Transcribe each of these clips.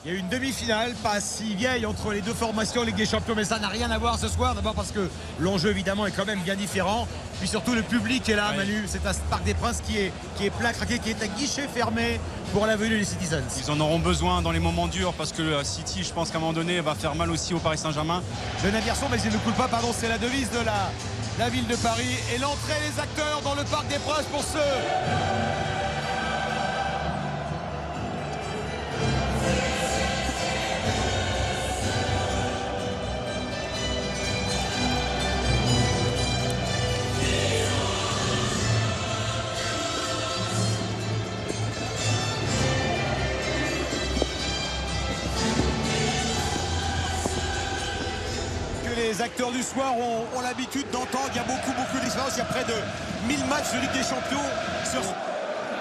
Il y a eu une demi-finale, pas si vieille entre les deux formations Ligue des Champions, mais ça n'a rien à voir ce soir. D'abord parce que l'enjeu évidemment est quand même bien différent. Puis surtout le public est là, ouais. Manu. C'est un Parc des Princes qui est plein craqué, qui est à guichet fermé pour la venue des Citizens. Ils en auront besoin dans les moments durs parce que City, je pense qu'à un moment donné, va faire mal aussi au Paris Saint-Germain. Genève Garçon, mais il ne coule pas, pardon, c'est la devise de la ville de Paris. Et l'entrée des acteurs dans le Parc des Princes pour ceux. Les acteurs du soir ont l'habitude d'entendre. Il y a beaucoup d'expérience. Il y a près de 1000 matchs de Ligue des Champions.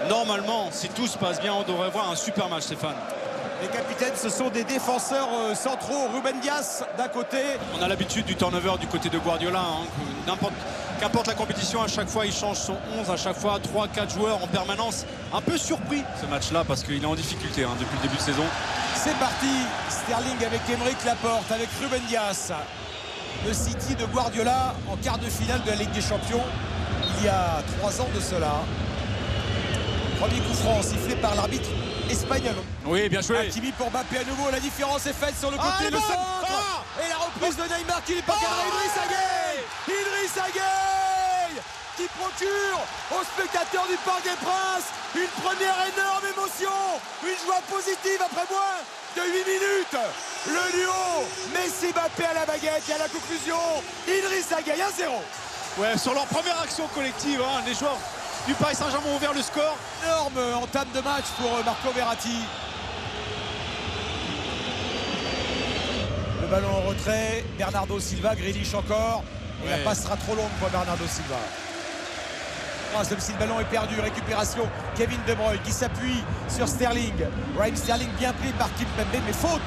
Normalement, si tout se passe bien, on devrait voir un super match, Stéphane. Les capitaines, ce sont des défenseurs centraux. Ruben Dias d'un côté. On a l'habitude du turnover du côté de Guardiola. Qu'importe la compétition, à chaque fois il change son 11, à chaque fois 3-4 joueurs en permanence. Un peu surpris ce match-là parce qu'il est en difficulté depuis le début de saison. C'est parti. Sterling avec Aymeric Laporte, avec Ruben Dias. Le City de Guardiola en quart de finale de la Ligue des Champions il y a 3 ans de cela. Premier coup franc sifflé par l'arbitre espagnol. Oui, bien joué. Hakimi pour Mbappé à nouveau. La différence est faite sur le côté. Le centre et la reprise de Neymar qui n'est pas cadré. Idriss Gueye qui procure aux spectateurs du Parc des Princes une première énorme émotion, une joie positive après moins de 8 minutes. Le duo Messi-Mbappé à la baguette et à la conclusion Idriss Gueye 1-0. Ouais, sur leur première action collective, les joueurs du Paris Saint-Germain ont ouvert le score. Énorme entame de match pour Marco Verratti. Le ballon en retrait, Bernardo Silva, Grealish encore. Et la passe sera trop longue pour Bernardo Silva. Même si le ballon est perdu, récupération Kevin De Bruyne qui s'appuie sur Sterling. Raheem Sterling bien pris par Kimpembe, mais faute,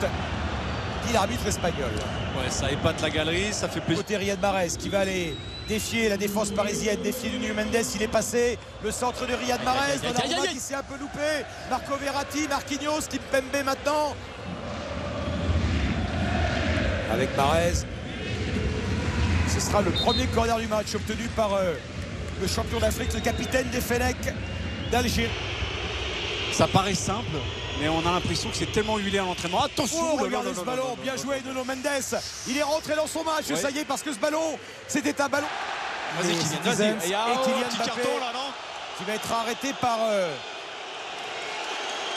dit l'arbitre espagnol. Ouais, ça épate la galerie, ça fait plaisir. Côté Riyad Mahrez qui va aller défier la défense parisienne, défier Nuno Mendes. Il est passé, le centre de Riyad Mahrez, Donnarumma qui s'est un peu loupé, Marco Verratti, Marquinhos, Kimpembe maintenant avec Mahrez. Ce sera le premier corner du match obtenu par le champion d'Afrique, le capitaine des Fennecs d'Alger. Ça paraît simple, mais on a l'impression que c'est tellement huilé à l'entraînement. Attention, regardez ce ballon, bien joué Nuno Mendes. Il est rentré dans son match, ça y est, parce que ce ballon, c'était un ballon. Vas-y, Kylian, et Kylian petit Mbappé, carton là, non, qui va être arrêté par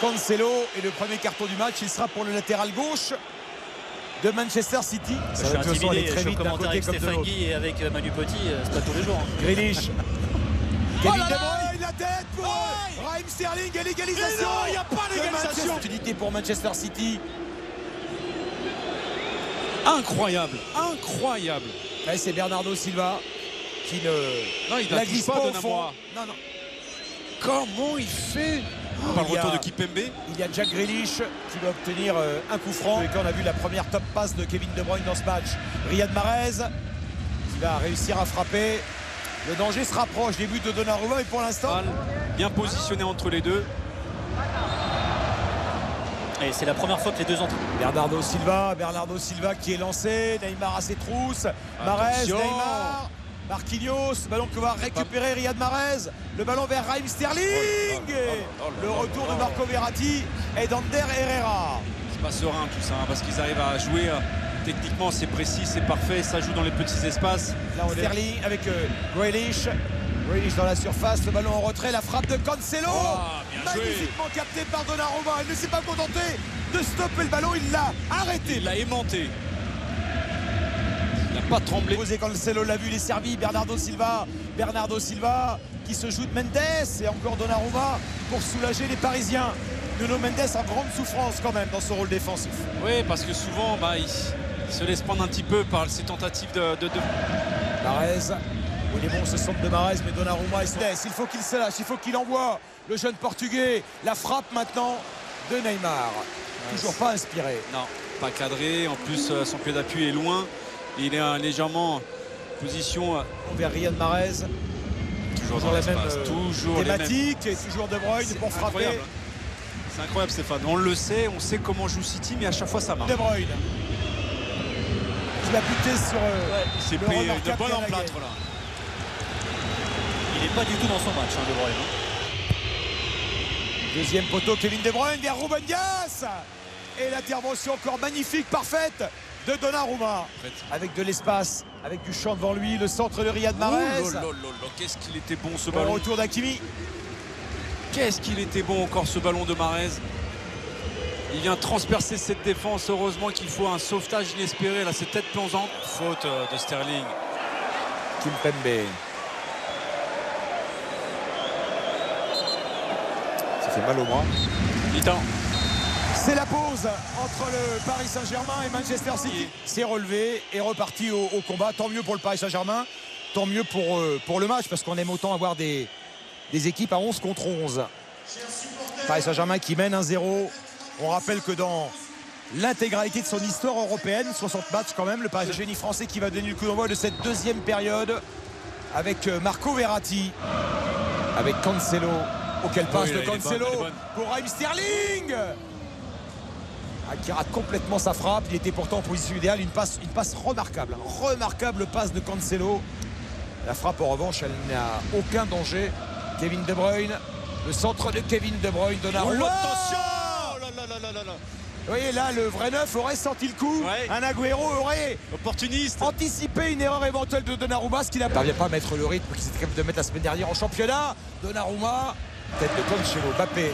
Cancelo. Et le premier carton du match, il sera pour le latéral gauche de Manchester City. Je suis intimidé, je suis au commentaire avec Stéphane Guy et avec Manu Petit, c'est pas tous les jours. Grealish. Kevin De Bruyne, la tête pour Raheem Sterling et l'égalisation. Il n'y a pas d'égalisation. Opportunité pour Manchester City. Incroyable. Ouais, c'est Bernardo Silva qui il la glisse pas au fond. Non. Comment il fait? Par le retour de Kimpembe. Il y a Jack Grealish qui va obtenir un coup franc. Et quand on a vu la première top passe de Kevin De Bruyne dans ce match, Riyad Mahrez qui va réussir à frapper. Le danger se rapproche des buts de Donnarumma et pour l'instant bien positionné entre les deux. Et c'est la première fois que les deux entrent. Bernardo Silva qui est lancé. Neymar à ses trousses. Mahrez, Neymar, Marquinhos, ballon que va récupérer Riyad Mahrez. Le ballon vers Raheem Sterling. Le retour de Marco Verratti et d'Ander Herrera. C'est pas serein tout ça, parce qu'ils arrivent à jouer. Techniquement, c'est précis, c'est parfait, ça joue dans les petits espaces. Là, on Sterling avec Grealish dans la surface, le ballon en retrait, la frappe de Cancelo. Magnifiquement capté par Donnarumma. Il ne s'est pas contenté de stopper le ballon, il l'a arrêté. Il l'a aimanté. Il n'a pas tremblé. Cancelo l'a vu, il est servi. Bernardo Silva qui se joue de Mendes et encore Donnarumma pour soulager les Parisiens. Nuno Mendes en grande souffrance quand même dans son rôle défensif. Oui, parce que souvent il se laisse prendre un petit peu par ses tentatives de... Mahrez. Il est bon ce centre de Mahrez, mais Donnarumma il faut qu'il se lâche, il faut qu'il envoie le jeune portugais. La frappe maintenant de Neymar. Toujours pas inspiré. Non, pas cadré. En plus, son pied d'appui est loin. Il est légèrement en position vers Riyad Mahrez. Toujours dans la même toujours thématique et toujours De Bruyne pour frapper. C'est incroyable, Stéphane. On le sait, on sait comment joue City, mais à chaque fois ça marche. De Bruyne. Il a buté sur. Il s'est pris une bonne emplâtre là. Il n'est pas du tout dans son match, De Bruyne. Deuxième poteau, Kevin De Bruyne vers Ruben Dias. Et l'intervention encore magnifique, parfaite de Donnarumma. Avec de l'espace, avec du champ devant lui, le centre de Riyad Mahrez. Qu'est-ce qu'il était bon ce Au ballon. retour d'Hakimi. Qu'est-ce qu'il était bon encore ce ballon de Mahrez. Il vient transpercer cette défense. Heureusement qu'il faut un sauvetage inespéré. Là, c'est tête plongeante. Faute de Sterling. Kimpembe. Ça fait mal au bras. Mi-temps. C'est la pause entre le Paris Saint-Germain et Manchester City. C'est relevé et reparti au combat. Tant mieux pour le Paris Saint-Germain. Tant mieux pour le match parce qu'on aime autant avoir des équipes à 11 contre 11. Paris Saint-Germain qui mène 1-0. On rappelle que dans l'intégralité de son histoire européenne, 60 matchs quand même, le Paris Saint-Germain français qui va donner le coup d'envoi de cette deuxième période avec Marco Verratti, avec Cancelo. Auquel passe de Cancelo pour Raheem Sterling qui rate complètement sa frappe. Il était pourtant en position idéale. Une passe remarquable. Remarquable passe de Cancelo. La frappe en revanche, elle n'a aucun danger. Kevin De Bruyne. Le centre de Kevin De Bruyne. Donnarumma. Attention. Vous voyez là, le vrai neuf aurait senti le coup. Un Agüero aurait opportuniste anticipé une erreur éventuelle de Donnarumma, ce qui n'a pas à mettre le rythme qu'il s'était capable de mettre la semaine dernière en championnat. Donnarumma, tête de Cancelo, Mbappé,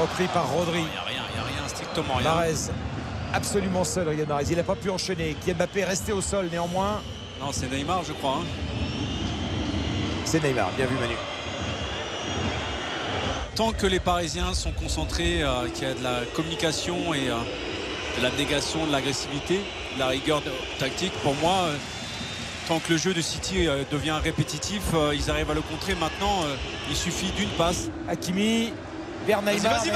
repris par Rodri. Il n'y a rien, strictement rien. Mahrez, absolument seul, Riyad Mahrez. Il n'a pas pu enchaîner. Kylian Mbappé est resté au sol néanmoins. Non, c'est Neymar, je crois. C'est Neymar, bien vu Manu. Tant que les Parisiens sont concentrés, qu'il y a de la communication et de l'abnégation, de l'agressivité, de la rigueur tactique, pour moi, tant que le jeu de City devient répétitif, ils arrivent à le contrer. Maintenant, il suffit d'une passe. Hakimi vers Neymar. Vas-y.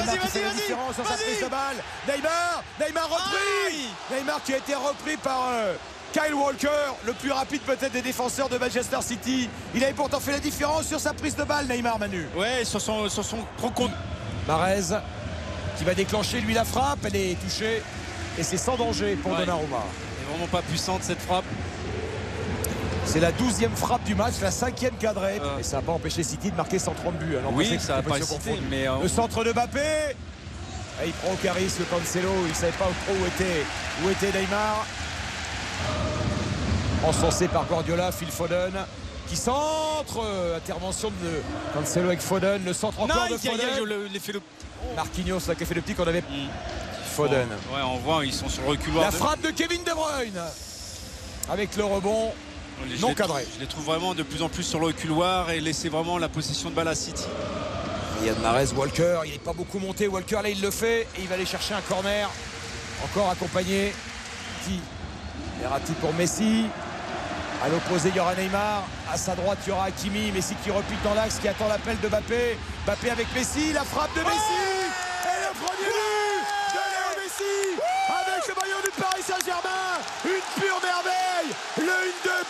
Différence sur sa prise de balle. Neymar repris. Neymar qui a été repris par Kyle Walker, le plus rapide peut-être des défenseurs de Manchester City. Il avait pourtant fait la différence sur sa prise de balle, Neymar, Manu. Ouais, sur son rencontre. Mahrez qui va déclencher lui la frappe. Elle est touchée et c'est sans danger pour Donnarumma. Elle n'est vraiment pas puissante cette frappe. C'est la 12e frappe du match, la 5e cadrée. Et ça n'a pas empêché City de marquer 130 buts. Oui, ça n'a pas hésité, mais le centre de Mbappé. Et il prend au charisme le Cancelo. Il ne savait pas où était Neymar. Encensé par Guardiola, Phil Foden qui centre. Intervention de Cancelo avec Foden. Le centre encore de Foden. Marquinhos qui a fait le petit qu'on avait. Foden. Ouais, on voit, ils sont sur le reculoir. La frappe de Kevin De Bruyne avec le rebond. Non cadré. Je les trouve vraiment de plus en plus sur le reculoir et laisser vraiment la possession de balle à City. Riyad Mahrez, Walker, il n'est pas beaucoup monté. Walker là il le fait et il va aller chercher un corner. Encore accompagné. Verratti pour Messi. À l'opposé il y aura Neymar. À sa droite il y aura Hakimi. Messi qui repique dans l'axe, qui attend l'appel de Mbappé. Mbappé avec Messi. La frappe de Messi. Et le premier but de Léo Messi avec le maillot du Paris Saint-Germain. Une pure merveille. Le 1-2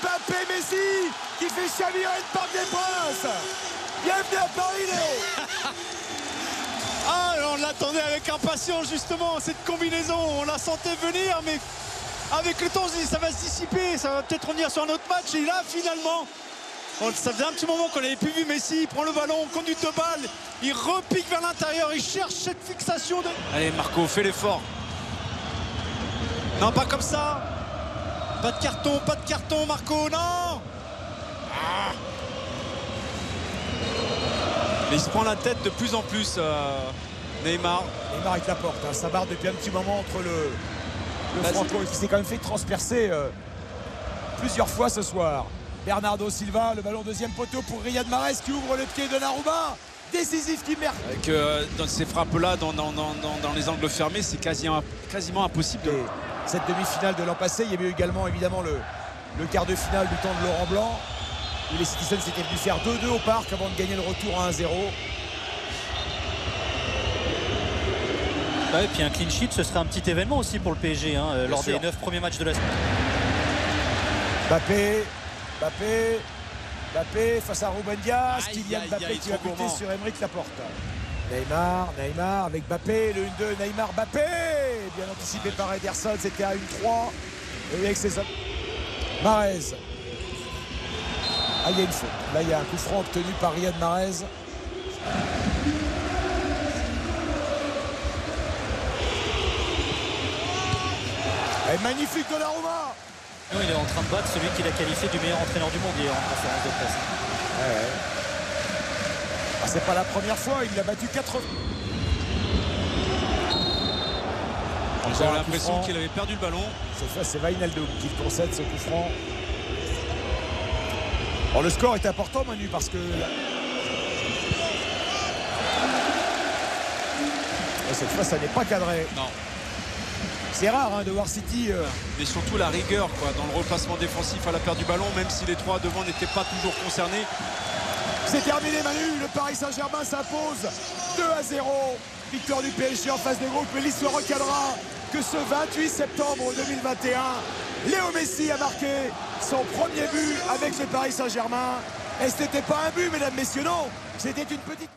Mbappé-Messi qui fait chavirer le Parc des Princes. Bienvenue à Paris, Léo. On l'attendait avec impatience justement, cette combinaison. On la sentait venir, mais avec le temps, ça va se dissiper. Ça va peut-être revenir sur un autre match. Et là, finalement, ça faisait un petit moment qu'on n'avait plus vu Messi. Il prend le ballon, conduite de balle. Il repique vers l'intérieur. Il cherche cette fixation. Allez, Marco, fais l'effort. Non, pas comme ça. Pas de carton, Marco, non. Mais il se prend la tête de plus en plus, Neymar. Neymar avec la porte. Ça barre depuis un petit moment entre le Franco qui s'est quand même fait transpercer plusieurs fois ce soir. Bernardo Silva, le ballon deuxième poteau pour Riyad Mahrez qui ouvre le pied de Donnarumma. Décisif qui merde. Avec dans ces frappes-là, dans les angles fermés, c'est quasiment impossible. Cette demi-finale de l'an passé, il y avait eu également évidemment le quart de finale du temps de Laurent Blanc, où les Citizens étaient venus faire 2-2 au parc avant de gagner le retour à 1-0. Et puis un clean sheet, ce serait un petit événement aussi pour le PSG lors des 9 premiers matchs de la semaine. Mbappé face à Ruben Dias. Kylian Mbappé qui va buter sur Aymeric Laporte. Neymar avec Mbappé, le 1-2, Neymar, Mbappé, bien anticipé par Ederson, c'était à 1-3. Et avec ses hommes. Mahrez. Ah, il y a une faute. Là, il y a un coup franc obtenu par Riyad Mahrez. Et magnifique Donnarumma. Non, il est en train de battre celui qui l'a qualifié du meilleur entraîneur du monde hier en conférence de presse. Ouais. Ah, c'est pas la première fois, il l'a battu 4 fois. J'ai l'impression qu'il avait perdu le ballon. Cette fois, c'est Wijnaldum qui concède ce coup franc. Bon, le score est important, Manu, parce que cette fois, ça n'est pas cadré. Non. C'est rare de voir City. Mais surtout la rigueur dans le replacement défensif à la perte du ballon, même si les trois devant n'étaient pas toujours concernés. C'est terminé, Manu. Le Paris Saint-Germain s'impose 2-0. Victoire du PSG en phase de groupe. Mais l'histoire retiendra que ce 28 septembre 2021, Léo Messi a marqué son premier but avec le Paris Saint-Germain. Et ce n'était pas un but, mesdames, messieurs, non. C'était une petite...